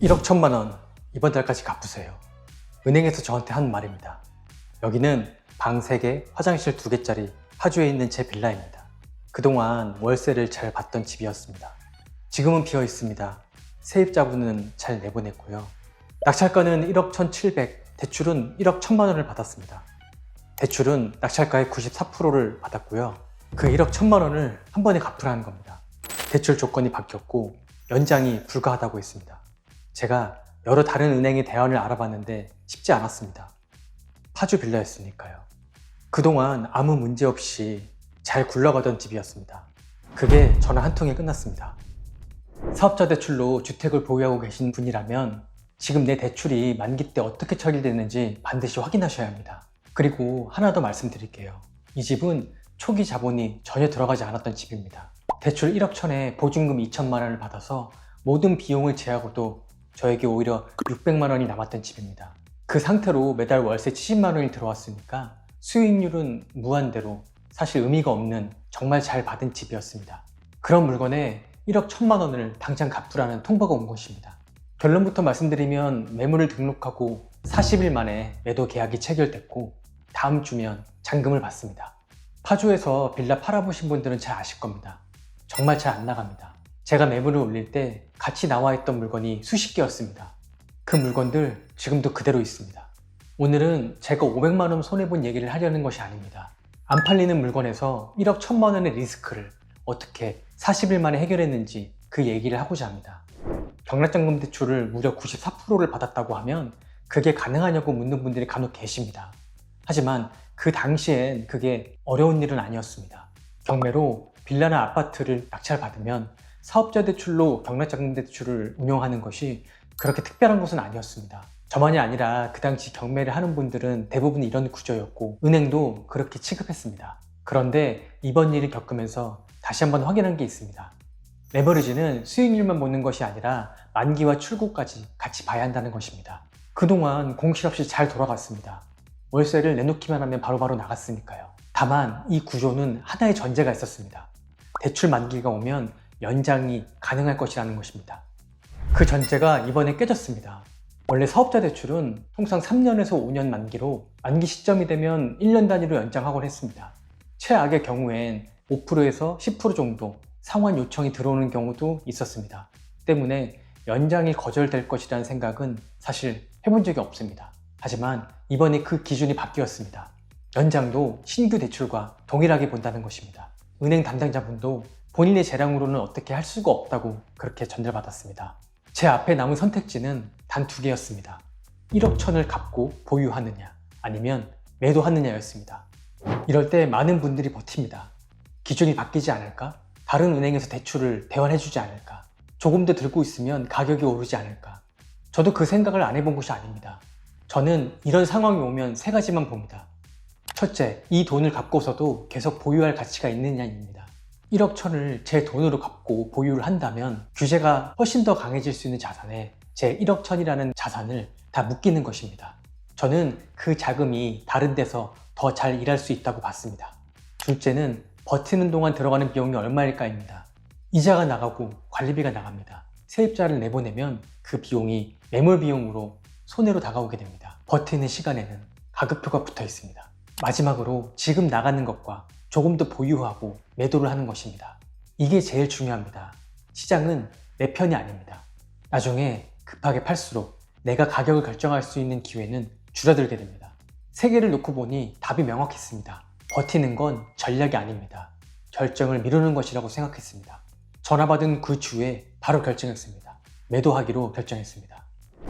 1억 1천만 원 이번 달까지 갚으세요. 은행에서 저한테 한 말입니다. 여기는 방 3개, 화장실 2개짜리 파주에 있는 제 빌라입니다. 그동안 월세를 잘 받던 집이었습니다. 지금은 비어 있습니다. 세입자분은 잘 내보냈고요. 낙찰가는 1억 1,700, 대출은 1억 1천만 원을 받았습니다. 대출은 낙찰가의 94%를 받았고요. 그 1억 1천만 원을 한 번에 갚으라는 겁니다. 대출 조건이 바뀌었고 연장이 불가하다고 했습니다. 제가 여러 다른 은행의 대안을 알아봤는데 쉽지 않았습니다. 파주 빌라였으니까요. 그동안 아무 문제 없이 잘 굴러가던 집이었습니다. 그게 전화 한 통에 끝났습니다. 사업자 대출로 주택을 보유하고 계신 분이라면 지금 내 대출이 만기 때 어떻게 처리되는지 반드시 확인하셔야 합니다. 그리고 하나 더 말씀드릴게요. 이 집은 초기 자본이 전혀 들어가지 않았던 집입니다. 대출 1억 1천에 보증금 2천만 원을 받아서 모든 비용을 제하고도 저에게 오히려 600만 원이 남았던 집입니다. 그 상태로 매달 월세 70만 원이 들어왔으니까 수익률은 무한대로 사실 의미가 없는 정말 잘 받은 집이었습니다. 그런 물건에 1억 1천만 원을 당장 갚으라는 통보가 온 것입니다. 결론부터 말씀드리면 매물을 등록하고 40일 만에 매도 계약이 체결됐고 다음 주면 잔금을 받습니다. 파주에서 빌라 팔아보신 분들은 잘 아실 겁니다. 정말 잘 안 나갑니다. 제가 매물을 올릴 때 같이 나와 있던 물건이 수십 개였습니다. 그 물건들 지금도 그대로 있습니다. 오늘은 제가 500만 원 손해본 얘기를 하려는 것이 아닙니다. 안 팔리는 물건에서 1억 1천만 원의 리스크를 어떻게 40일 만에 해결했는지 그 얘기를 하고자 합니다. 경락잔금 대출을 무려 94%를 받았다고 하면 그게 가능하냐고 묻는 분들이 간혹 계십니다. 하지만 그 당시엔 그게 어려운 일은 아니었습니다. 경매로 빌라나 아파트를 낙찰받으면 사업자 대출로 경락자금 대출을 운영하는 것이 그렇게 특별한 것은 아니었습니다. 저만이 아니라 그 당시 경매를 하는 분들은 대부분 이런 구조였고 은행도 그렇게 취급했습니다. 그런데 이번 일을 겪으면서 다시 한번 확인한 게 있습니다. 레버리지는 수익률만 보는 것이 아니라 만기와 출고까지 같이 봐야 한다는 것입니다. 그동안 공실 없이 잘 돌아갔습니다. 월세를 내놓기만 하면 바로바로 나갔으니까요. 다만 이 구조는 하나의 전제가 있었습니다. 대출 만기가 오면 연장이 가능할 것이라는 것입니다. 그 전제가 이번에 깨졌습니다. 원래 사업자 대출은 통상 3년에서 5년 만기로 만기 시점이 되면 1년 단위로 연장하곤 했습니다. 최악의 경우엔 5%에서 10% 정도 상환 요청이 들어오는 경우도 있었습니다. 때문에 연장이 거절될 것이라는 생각은 사실 해본 적이 없습니다. 하지만 이번에 그 기준이 바뀌었습니다. 연장도 신규 대출과 동일하게 본다는 것입니다. 은행 담당자분도 본인의 재량으로는 어떻게 할 수가 없다고 그렇게 전달받았습니다. 제 앞에 남은 선택지는 단 2개였습니다. 1억 1천을 갚고 보유하느냐 아니면 매도하느냐였습니다. 이럴 때 많은 분들이 버팁니다. 기준이 바뀌지 않을까? 다른 은행에서 대출을 대환해주지 않을까? 조금 더 들고 있으면 가격이 오르지 않을까? 저도 그 생각을 안 해본 것이 아닙니다. 저는 이런 상황이 오면 3가지만 봅니다. 첫째, 이 돈을 갚고서도 계속 보유할 가치가 있느냐입니다. 1억 1천을 제 돈으로 갚고 보유를 한다면 규제가 훨씬 더 강해질 수 있는 자산에 제 1억 1천이라는 자산을 다 묶이는 것입니다. 저는 그 자금이 다른 데서 더 잘 일할 수 있다고 봤습니다. 둘째는 버티는 동안 들어가는 비용이 얼마일까입니다. 이자가 나가고 관리비가 나갑니다. 세입자를 내보내면 그 비용이 매몰 비용으로 손해로 다가오게 됩니다. 버티는 시간에는 가격표가 붙어 있습니다. 마지막으로 지금 나가는 것과 조금 더 보유하고 매도를 하는 것입니다. 이게 제일 중요합니다. 시장은 내 편이 아닙니다. 나중에 급하게 팔수록 내가 가격을 결정할 수 있는 기회는 줄어들게 됩니다. 3개를 놓고 보니 답이 명확했습니다. 버티는 건 전략이 아닙니다. 결정을 미루는 것이라고 생각했습니다. 전화 받은 그 주에 바로 결정했습니다. 매도하기로 결정했습니다.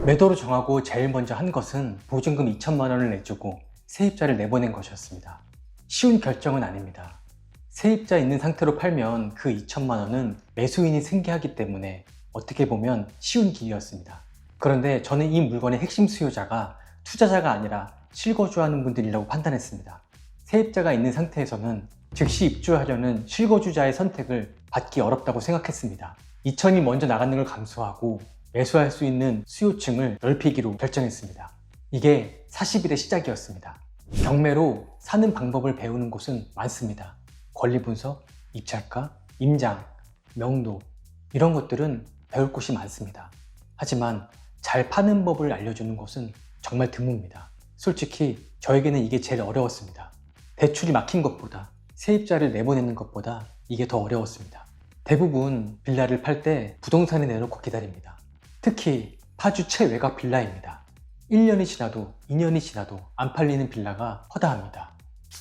매도로 정하고 제일 먼저 한 것은 보증금 2천만 원을 내주고 세입자를 내보낸 것이었습니다. 쉬운 결정은 아닙니다. 세입자 있는 상태로 팔면 그 2천만 원은 매수인이 승계하기 때문에 어떻게 보면 쉬운 길이었습니다. 그런데 저는 이 물건의 핵심 수요자가 투자자가 아니라 실거주하는 분들이라고 판단했습니다. 세입자가 있는 상태에서는 즉시 입주하려는 실거주자의 선택을 받기 어렵다고 생각했습니다. 2천이 먼저 나가는 걸 감수하고 매수할 수 있는 수요층을 넓히기로 결정했습니다. 이게 40일의 시작이었습니다. 경매로 사는 방법을 배우는 곳은 많습니다. 권리 분석, 입찰가, 임장, 명도 이런 것들은 배울 곳이 많습니다. 하지만 잘 파는 법을 알려주는 곳은 정말 드뭅니다. 솔직히 저에게는 이게 제일 어려웠습니다. 대출이 막힌 것보다, 세입자를 내보내는 것보다 이게 더 어려웠습니다. 대부분 빌라를 팔 때 부동산에 내놓고 기다립니다. 특히 파주 최외곽 빌라입니다. 1년이 지나도 2년이 지나도 안 팔리는 빌라가 허다합니다.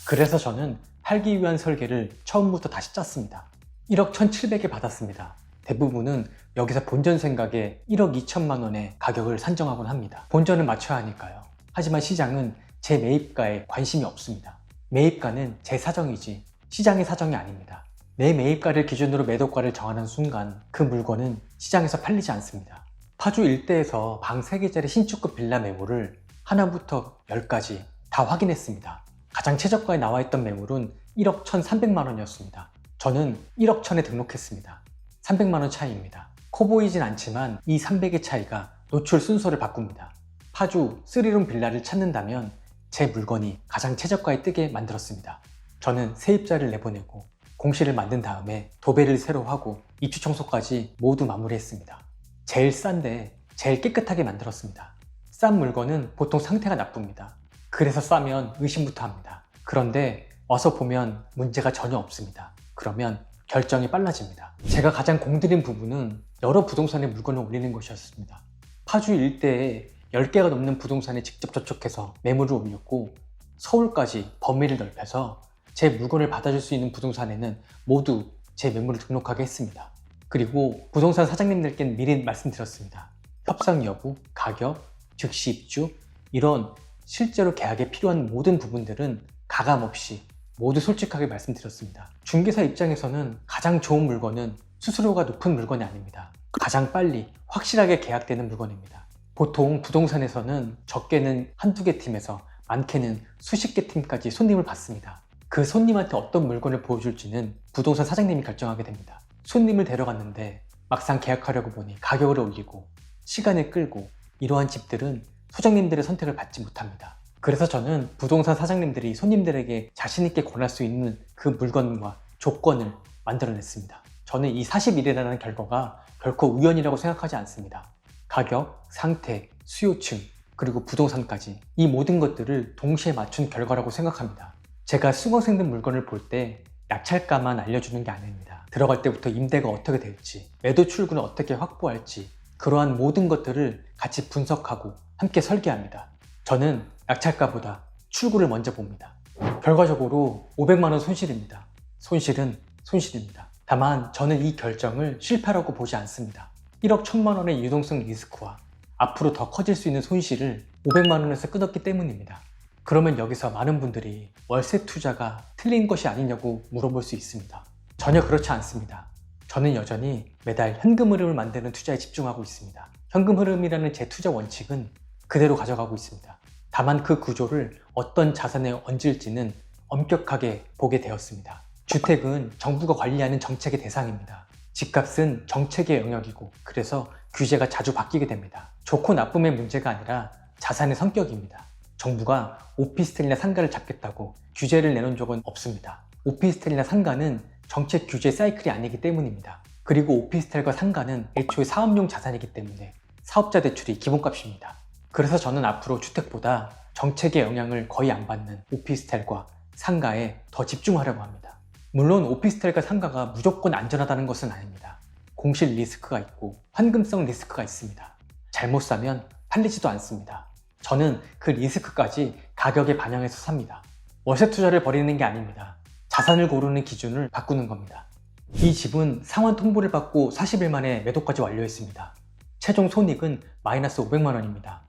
그래서 저는 팔기 위한 설계를 처음부터 다시 짰습니다. 1억 1,700에 받았습니다. 대부분은 여기서 본전 생각에 1억 2천만 원의 가격을 산정하곤 합니다. 본전을 맞춰야 하니까요. 하지만 시장은 제 매입가에 관심이 없습니다. 매입가는 제 사정이지 시장의 사정이 아닙니다. 내 매입가를 기준으로 매도가를 정하는 순간 그 물건은 시장에서 팔리지 않습니다. 파주 일대에서 방 3개짜리 신축급 빌라 매물을 하나부터 10까지 다 확인했습니다. 가장 최저가에 나와 있던 매물은 1억 1,300만 원이었습니다. 저는 1억 1,000에 등록했습니다. 300만 원 차이입니다. 커 보이진 않지만 이 300의 차이가 노출 순서를 바꿉니다. 파주 3룸 빌라를 찾는다면 제 물건이 가장 최저가에 뜨게 만들었습니다. 저는 세입자를 내보내고 공시를 만든 다음에 도배를 새로 하고 입주 청소까지 모두 마무리했습니다. 제일 싼데 제일 깨끗하게 만들었습니다. 싼 물건은 보통 상태가 나쁩니다. 그래서 싸면 의심부터 합니다. 그런데 와서 보면 문제가 전혀 없습니다. 그러면 결정이 빨라집니다. 제가 가장 공들인 부분은 여러 부동산에 물건을 올리는 것이었습니다. 파주 일대에 10개가 넘는 부동산에 직접 접촉해서 매물을 올렸고 서울까지 범위를 넓혀서 제 물건을 받아줄 수 있는 부동산에는 모두 제 매물을 등록하게 했습니다. 그리고 부동산 사장님들께는 미리 말씀드렸습니다. 협상 여부, 가격, 즉시 입주 이런 실제로 계약에 필요한 모든 부분들은 가감없이 모두 솔직하게 말씀드렸습니다. 중개사 입장에서는 가장 좋은 물건은 수수료가 높은 물건이 아닙니다. 가장 빨리 확실하게 계약되는 물건입니다. 보통 부동산에서는 적게는 한두 개 팀에서 많게는 수십 개 팀까지 손님을 받습니다. 그 손님한테 어떤 물건을 보여줄지는 부동산 사장님이 결정하게 됩니다. 손님을 데려갔는데 막상 계약하려고 보니 가격을 올리고 시간을 끌고 이러한 집들은 소장님들의 선택을 받지 못합니다. 그래서 저는 부동산 사장님들이 손님들에게 자신있게 권할 수 있는 그 물건과 조건을 만들어냈습니다. 저는 이 40일이라는 결과가 결코 우연이라고 생각하지 않습니다. 가격, 상태, 수요층, 그리고 부동산까지 이 모든 것들을 동시에 맞춘 결과라고 생각합니다. 제가 수강생들 물건을 볼 때 낙찰가만 알려주는 게 아닙니다. 들어갈 때부터 임대가 어떻게 될지, 매도 출구는 어떻게 확보할지 그러한 모든 것들을 같이 분석하고 함께 설계합니다. 저는 낙찰가보다 출구를 먼저 봅니다. 결과적으로 500만 원 손실입니다. 손실은 손실입니다. 다만 저는 이 결정을 실패라고 보지 않습니다. 1억 1,000만 원의 유동성 리스크와 앞으로 더 커질 수 있는 손실을 500만 원에서 끊었기 때문입니다. 그러면 여기서 많은 분들이 월세 투자가 틀린 것이 아니냐고 물어볼 수 있습니다. 전혀 그렇지 않습니다. 저는 여전히 매달 현금 흐름을 만드는 투자에 집중하고 있습니다. 현금 흐름이라는 제 투자 원칙은 그대로 가져가고 있습니다. 다만 그 구조를 어떤 자산에 얹을지는 엄격하게 보게 되었습니다. 주택은 정부가 관리하는 정책의 대상입니다. 집값은 정책의 영역이고 그래서 규제가 자주 바뀌게 됩니다. 좋고 나쁨의 문제가 아니라 자산의 성격입니다. 정부가 오피스텔이나 상가를 잡겠다고 규제를 내놓은 적은 없습니다. 오피스텔이나 상가는 정책 규제 사이클이 아니기 때문입니다. 그리고 오피스텔과 상가는 애초에 사업용 자산이기 때문에 사업자 대출이 기본값입니다. 그래서 저는 앞으로 주택보다 정책의 영향을 거의 안 받는 오피스텔과 상가에 더 집중하려고 합니다. 물론 오피스텔과 상가가 무조건 안전하다는 것은 아닙니다. 공실 리스크가 있고 환금성 리스크가 있습니다. 잘못 사면 팔리지도 않습니다. 저는 그 리스크까지 가격에 반영해서 삽니다. 월세 투자를 벌이는 게 아닙니다. 자산을 고르는 기준을 바꾸는 겁니다. 이 집은 상환 통보를 받고 40일 만에 매도까지 완료했습니다. 최종 손익은 마이너스 500만 원입니다.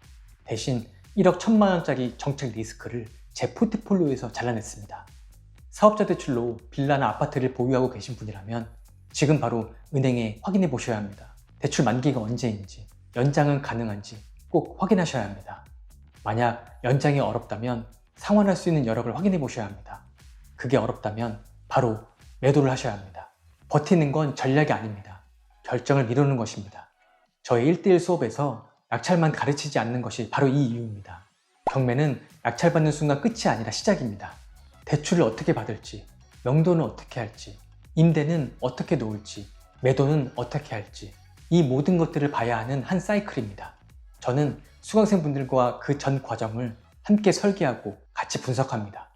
대신 1억 1,000만 원짜리 정책 리스크를 제 포트폴리오에서 잘라냈습니다. 사업자 대출로 빌라나 아파트를 보유하고 계신 분이라면 지금 바로 은행에 확인해 보셔야 합니다. 대출 만기가 언제인지, 연장은 가능한지 꼭 확인하셔야 합니다. 만약 연장이 어렵다면 상환할 수 있는 여력을 확인해 보셔야 합니다. 그게 어렵다면 바로 매도를 하셔야 합니다. 버티는 건 전략이 아닙니다. 결정을 미루는 것입니다. 저의 1대1 수업에서 낙찰만 가르치지 않는 것이 바로 이 이유입니다. 경매는 낙찰받는 순간 끝이 아니라 시작입니다. 대출을 어떻게 받을지, 명도는 어떻게 할지, 임대는 어떻게 놓을지, 매도는 어떻게 할지 이 모든 것들을 봐야 하는 한 사이클입니다. 저는 수강생분들과 그 전 과정을 함께 설계하고 같이 분석합니다.